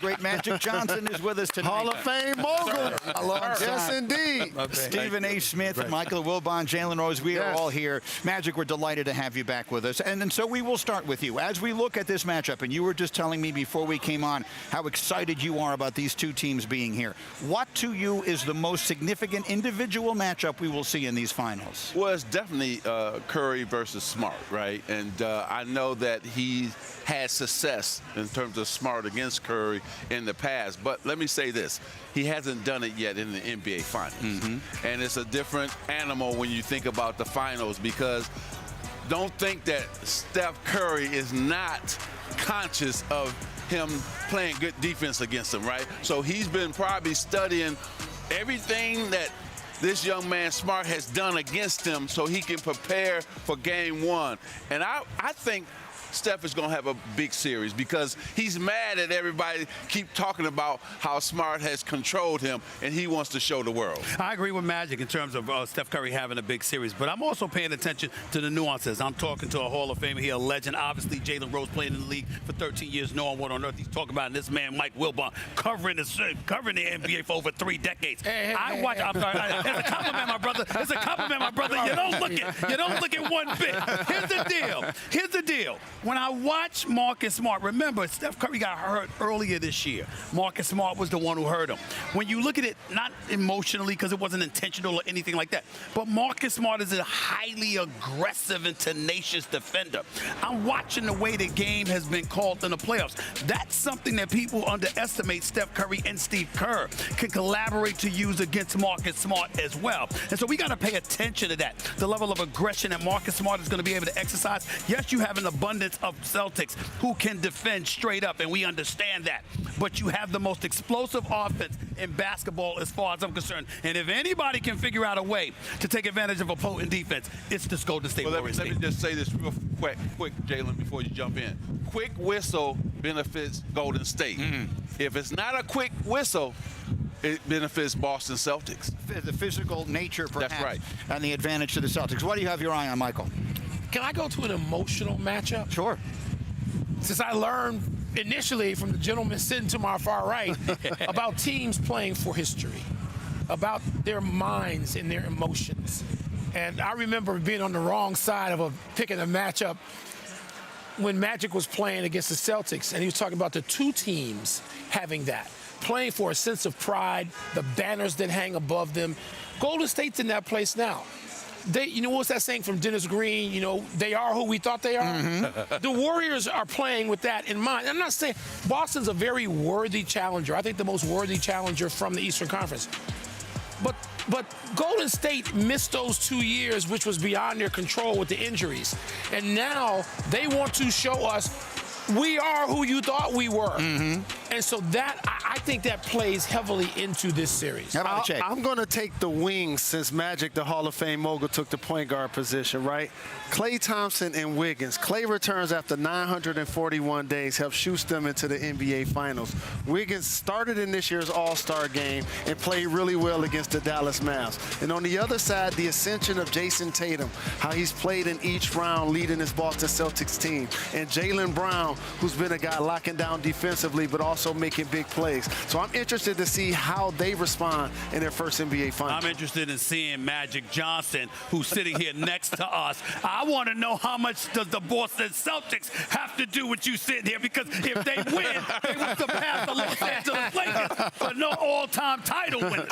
Great Magic Johnson is with us tonight. Hall of Fame mogul. Yes, indeed. Stephen A. Smith and Michael Wilbon, Jalen Rose, we are all here. Magic, we're delighted to have you back with us. And so we will start with you. As we look at this matchup, and you were just telling me before we came on how excited you are about these two teams being here. What to you is the most significant individual matchup we will see in these finals? Well, it's definitely Curry versus Smart, right? And I know that he had success in terms of Smart against Curry in the past, but let me say this, he hasn't done it yet in the NBA Finals. And it's a different animal when you think about the finals, because don't think that Steph Curry is not conscious of him playing good defense against him, right? So he's been probably studying everything that this young man Smart has done against him so he can prepare for game one. And I think Steph is going to have a big series because he's mad at everybody keep talking about how Smart has controlled him, and he wants to show the world. I agree with Magic in terms of Steph Curry having a big series, but I'm also paying attention to the nuances. I'm talking to a Hall of Famer here, a legend. Obviously, Jalen Rose playing in the league for 13 years, knowing what on earth he's talking about. And this man, Mike Wilbon, covering the NBA for over 3 decades. I'm sorry. It's a compliment, my brother. It's a compliment, my brother. You don't look at one bit. Here's the deal. When I watch Marcus Smart, remember, Steph Curry got hurt earlier this year. Marcus Smart was the one who hurt him. When you look at it, not emotionally because it wasn't intentional or anything like that, but Marcus Smart is a highly aggressive and tenacious defender. I'm watching the way the game has been called in the playoffs. That's something that people underestimate. Steph Curry and Steve Kerr can collaborate to use against Marcus Smart as well. And so we got to pay attention to that. The level of aggression that Marcus Smart is going to be able to exercise. Yes, you have an abundance of Celtics who can defend straight up, and we understand that. But you have the most explosive offense in basketball as far as I'm concerned. And if anybody can figure out a way to take advantage of a potent defense, it's this Golden State Warriors. Let me just say this real quick, Jalen, before you jump in. Quick whistle benefits Golden State. If it's not a quick whistle, it benefits Boston Celtics. The physical nature, perhaps, That's right, and the advantage to the Celtics. What do you have your eye on, Michael? Can I go to an emotional matchup? Sure. Since I learned initially from the gentleman sitting to my far right about teams playing for history, about their minds and their emotions. And I remember being on the wrong side of picking a matchup when Magic was playing against the Celtics, and he was talking about the two teams having that, playing for a sense of pride, the banners that hang above them. Golden State's in that place now. You know, what's that saying from Dennis Green? You know, they are who we thought they are. The Warriors are playing with that in mind. I'm not saying Boston's a very worthy challenger. I think the most worthy challenger from the Eastern Conference. But Golden State missed those 2 years, which was beyond their control with the injuries. And now they want to show us we are who you thought we were. And so that, I think that plays heavily into this series. I'm going to take the wings since Magic, the Hall of Fame mogul, took the point guard position, right? Klay Thompson and Wiggins. Klay returns after 941 days, helped shoot them into the NBA Finals. Wiggins started in this year's All-Star game and played really well against the Dallas Mavs. And on the other side, the ascension of Jason Tatum, how he's played in each round leading his Boston Celtics team. And Jalen Brown, who's been a guy locking down defensively, but also making big plays. So I'm interested to see how they respond in their first NBA Finals. I'm interested in seeing Magic Johnson, who's sitting here next to us. I want to know how much does the Boston Celtics have to do with you sitting here, because if they win, they will surpass the Los Angeles Lakers for no all-time title winner.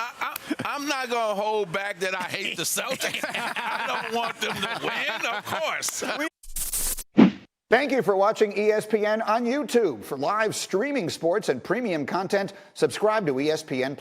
I'm not going to hold back that I hate the Celtics. I don't want them to win, of course. Thank you for watching ESPN on YouTube. For live streaming sports and premium content, subscribe to ESPN+.